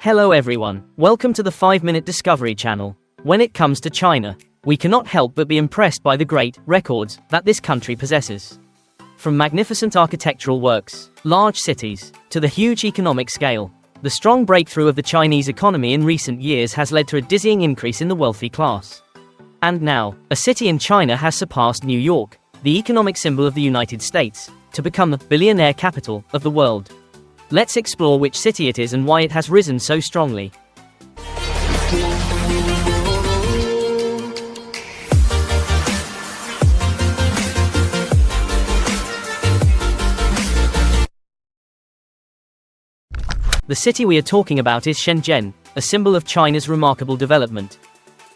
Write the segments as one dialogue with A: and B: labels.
A: Hello everyone, welcome to the 5-Minute Discovery channel. When it comes to China, we cannot help but be impressed by the great records that this country possesses. From magnificent architectural works, large cities, to the huge economic scale, the strong breakthrough of the Chinese economy in recent years has led to a dizzying increase in the wealthy class. And now, a city in China has surpassed New York, the economic symbol of the United States, to become the billionaire capital of the world. Let's explore which city it is and why it has risen so strongly. The city we are talking about is Shenzhen, a symbol of China's remarkable development.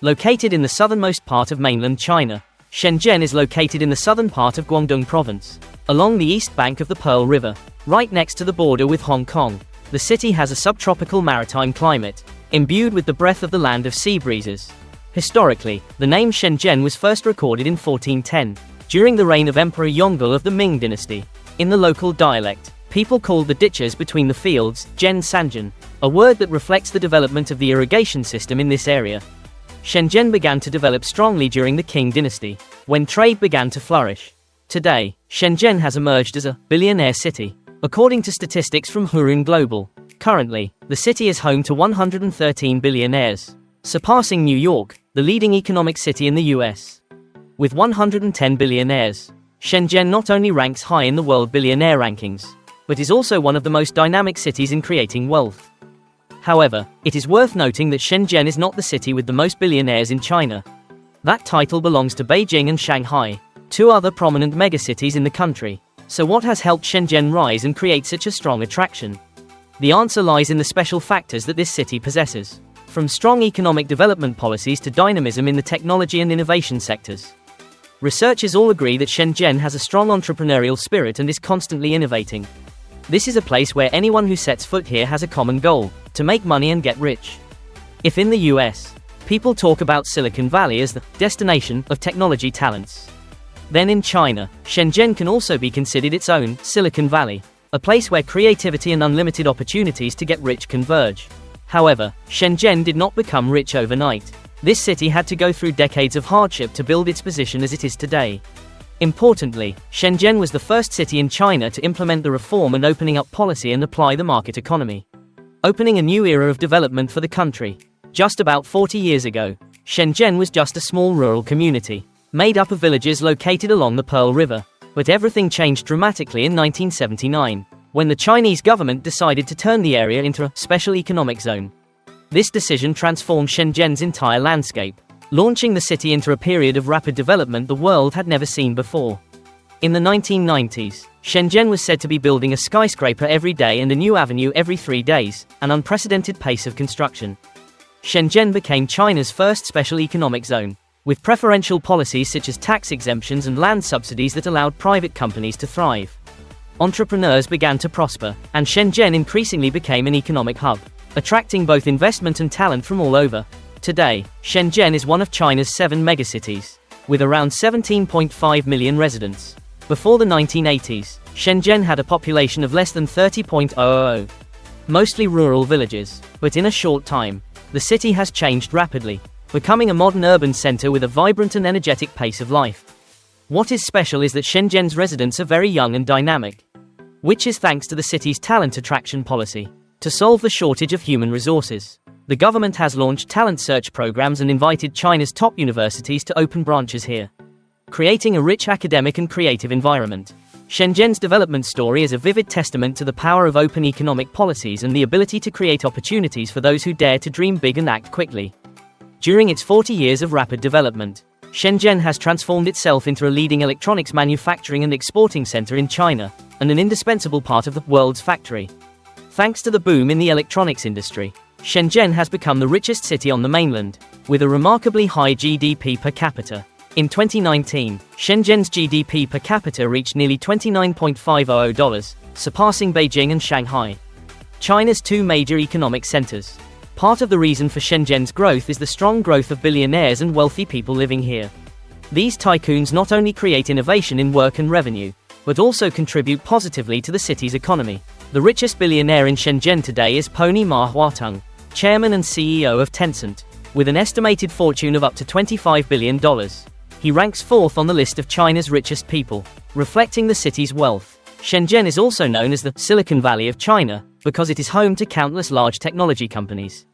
A: Located in the southernmost part of mainland China, Shenzhen is located in the southern part of Guangdong province, along the east bank of the Pearl River, right next to the border with Hong Kong. The city has a subtropical maritime climate, imbued with the breath of the land of sea breezes. Historically, the name Shenzhen was first recorded in 1410, during the reign of Emperor Yongle of the Ming dynasty. In the local dialect, people called the ditches between the fields Zhen Sanjian, a word that reflects the development of the irrigation system in this area. Shenzhen began to develop strongly during the Qing dynasty, when trade began to flourish. Today, Shenzhen has emerged as a billionaire city, according to statistics from Hurun Global. Currently, the city is home to 113 billionaires, surpassing New York, the leading economic city in the US. With 110 billionaires, Shenzhen not only ranks high in the world billionaire rankings, but is also one of the most dynamic cities in creating wealth. However, it is worth noting that Shenzhen is not the city with the most billionaires in China. That title belongs to Beijing and Shanghai, two other prominent megacities in the country. So what has helped Shenzhen rise and create such a strong attraction? The answer lies in the special factors that this city possesses, from strong economic development policies to dynamism in the technology and innovation sectors. Researchers all agree that Shenzhen has a strong entrepreneurial spirit and is constantly innovating. This is a place where anyone who sets foot here has a common goal: to make money and get rich. If in the US, people talk about Silicon Valley as the destination of technology talents, then in China, Shenzhen can also be considered its own Silicon Valley, a place where creativity and unlimited opportunities to get rich converge. However, Shenzhen did not become rich overnight. This city had to go through decades of hardship to build its position as it is today. Importantly, Shenzhen was the first city in China to implement the reform and opening up policy and apply the market economy, opening a new era of development for the country. Just about 40 years ago, Shenzhen was just a small rural community, made up of villages located along the Pearl River. But everything changed dramatically in 1979, when the Chinese government decided to turn the area into a special economic zone. This decision transformed Shenzhen's entire landscape, launching the city into a period of rapid development the world had never seen before. In the 1990s, Shenzhen was said to be building a skyscraper every day and a new avenue every 3 days, an unprecedented pace of construction. Shenzhen became China's first special economic zone, with preferential policies such as tax exemptions and land subsidies that allowed private companies to thrive. Entrepreneurs began to prosper, and Shenzhen increasingly became an economic hub, attracting both investment and talent from all over. Today, Shenzhen is one of China's 7 megacities, with around 17.5 million residents. Before the 1980s, Shenzhen had a population of less than 30,000, mostly rural villages. But in a short time, the city has changed rapidly, becoming a modern urban center with a vibrant and energetic pace of life. What is special is that Shenzhen's residents are very young and dynamic, which is thanks to the city's talent attraction policy. To solve the shortage of human resources, the government has launched talent search programs and invited China's top universities to open branches here, creating a rich academic and creative environment. Shenzhen's development story is a vivid testament to the power of open economic policies and the ability to create opportunities for those who dare to dream big and act quickly. During its 40 years of rapid development, Shenzhen has transformed itself into a leading electronics manufacturing and exporting center in China, and an indispensable part of the world's factory. Thanks to the boom in the electronics industry, Shenzhen has become the richest city on the mainland, with a remarkably high GDP per capita. In 2019, Shenzhen's GDP per capita reached nearly $29.50, surpassing Beijing and Shanghai, China's 2 major economic centers. Part of the reason for Shenzhen's growth is the strong growth of billionaires and wealthy people living here. These tycoons not only create innovation in work and revenue, but also contribute positively to the city's economy. The richest billionaire in Shenzhen today is Pony Ma Huateng, chairman and CEO of Tencent, with an estimated fortune of up to $25 billion. He ranks fourth on the list of China's richest people, reflecting the city's wealth. Shenzhen is also known as the Silicon Valley of China, because it is home to countless large technology companies,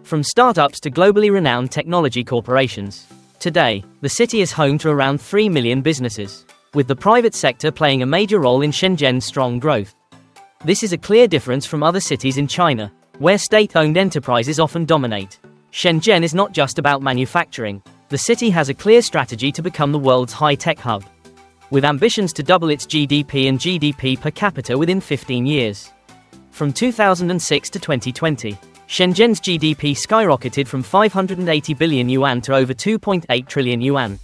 A: from startups to globally renowned technology corporations. Today, the city is home to around 3 million businesses, with the private sector playing a major role in Shenzhen's strong growth. This is a clear difference from other cities in China, where state-owned enterprises often dominate. Shenzhen is not just about manufacturing. The city has a clear strategy to become the world's high-tech hub, with ambitions to double its GDP and GDP per capita within 15 years. From 2006 to 2020, Shenzhen's GDP skyrocketed from 580 billion yuan to over 2.8 trillion yuan,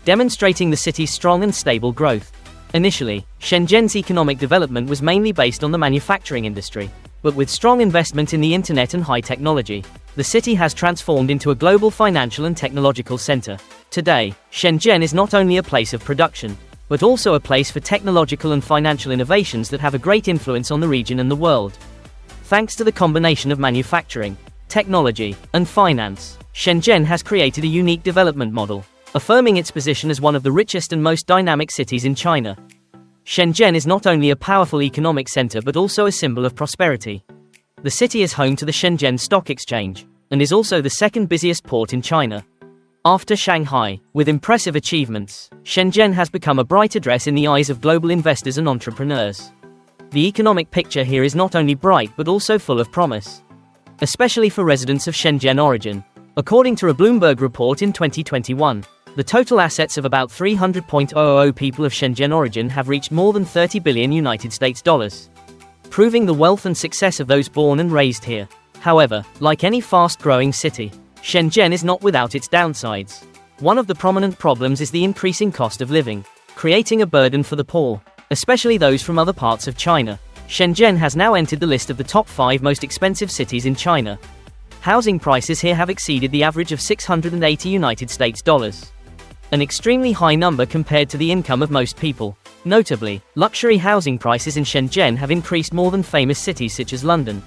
A: demonstrating the city's strong and stable growth. Initially, Shenzhen's economic development was mainly based on the manufacturing industry, but with strong investment in the internet and high technology, the city has transformed into a global financial and technological center. Today, Shenzhen is not only a place of production, but also a place for technological and financial innovations that have a great influence on the region and the world. Thanks to the combination of manufacturing, technology, and finance, Shenzhen has created a unique development model, affirming its position as one of the richest and most dynamic cities in China. Shenzhen is not only a powerful economic center but also a symbol of prosperity. The city is home to the Shenzhen Stock Exchange, and is also the second busiest port in China, after Shanghai. With impressive achievements, Shenzhen has become a bright address in the eyes of global investors and entrepreneurs. The economic picture here is not only bright but also full of promise, especially for residents of Shenzhen origin. According to a Bloomberg report in 2021, the total assets of about 300,000 people of Shenzhen origin have reached more than $30 billion United States dollars, proving the wealth and success of those born and raised here. However, like any fast-growing city, Shenzhen is not without its downsides. One of the prominent problems is the increasing cost of living, creating a burden for the poor, especially those from other parts of China. Shenzhen has now entered the list of the top 5 most expensive cities in China. Housing prices here have exceeded the average of 680 United States dollars, an extremely high number compared to the income of most people. Notably, luxury housing prices in Shenzhen have increased more than famous cities such as London,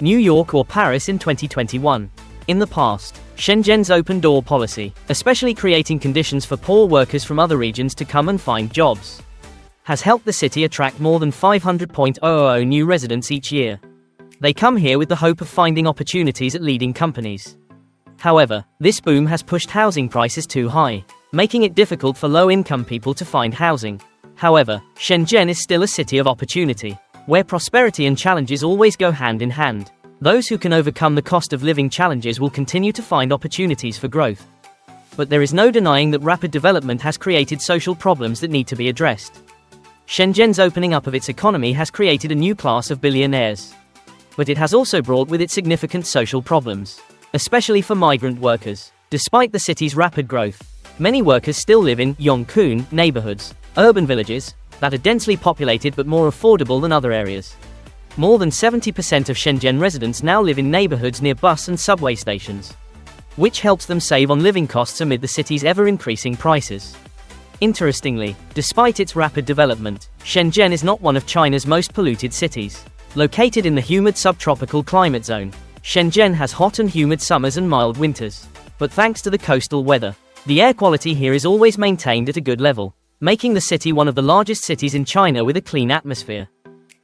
A: New York or Paris in 2021. In the past, Shenzhen's open-door policy, especially creating conditions for poor workers from other regions to come and find jobs, has helped the city attract more than 500,000 new residents each year. They come here with the hope of finding opportunities at leading companies. However, this boom has pushed housing prices too high, making it difficult for low-income people to find housing. However, Shenzhen is still a city of opportunity, where prosperity and challenges always go hand in hand. Those who can overcome the cost of living challenges will continue to find opportunities for growth. But there is no denying that rapid development has created social problems that need to be addressed. Shenzhen's opening up of its economy has created a new class of billionaires, but it has also brought with it significant social problems, especially for migrant workers. Despite the city's rapid growth, many workers still live in Yongkun neighborhoods, urban villages, that are densely populated but more affordable than other areas. More than 70% of Shenzhen residents now live in neighborhoods near bus and subway stations, which helps them save on living costs amid the city's ever-increasing prices. Interestingly, despite its rapid development, Shenzhen is not one of China's most polluted cities. Located in the humid subtropical climate zone, Shenzhen has hot and humid summers and mild winters. But thanks to the coastal weather, the air quality here is always maintained at a good level, making the city one of the largest cities in China with a clean atmosphere.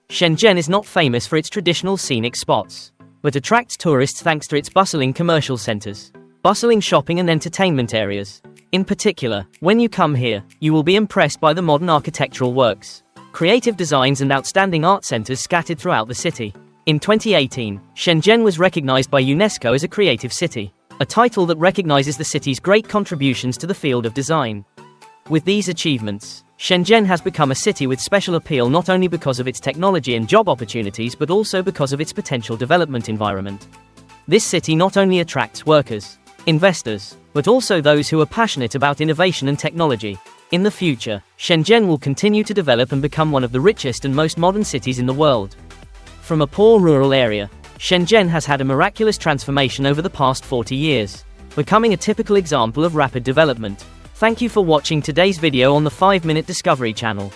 A: Shenzhen is not famous for its traditional scenic spots, but attracts tourists thanks to its bustling commercial centers, bustling shopping and entertainment areas. In particular, when you come here, you will be impressed by the modern architectural works, creative designs and outstanding art centers scattered throughout the city. In 2018, Shenzhen was recognized by UNESCO as a creative city, a title that recognizes the city's great contributions to the field of design. With these achievements, Shenzhen has become a city with special appeal not only because of its technology and job opportunities but also because of its potential development environment. This city not only attracts workers, investors, but also those who are passionate about innovation and technology. In the future, Shenzhen will continue to develop and become one of the richest and most modern cities in the world. From a poor rural area, Shenzhen has had a miraculous transformation over the past 40 years, becoming a typical example of rapid development. Thank you for watching today's video on the 5-Minute Discovery channel.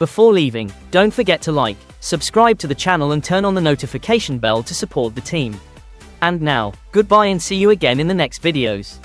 A: Before leaving, don't forget to like, subscribe to the channel and turn on the notification bell to support the team. And now, goodbye and see you again in the next videos.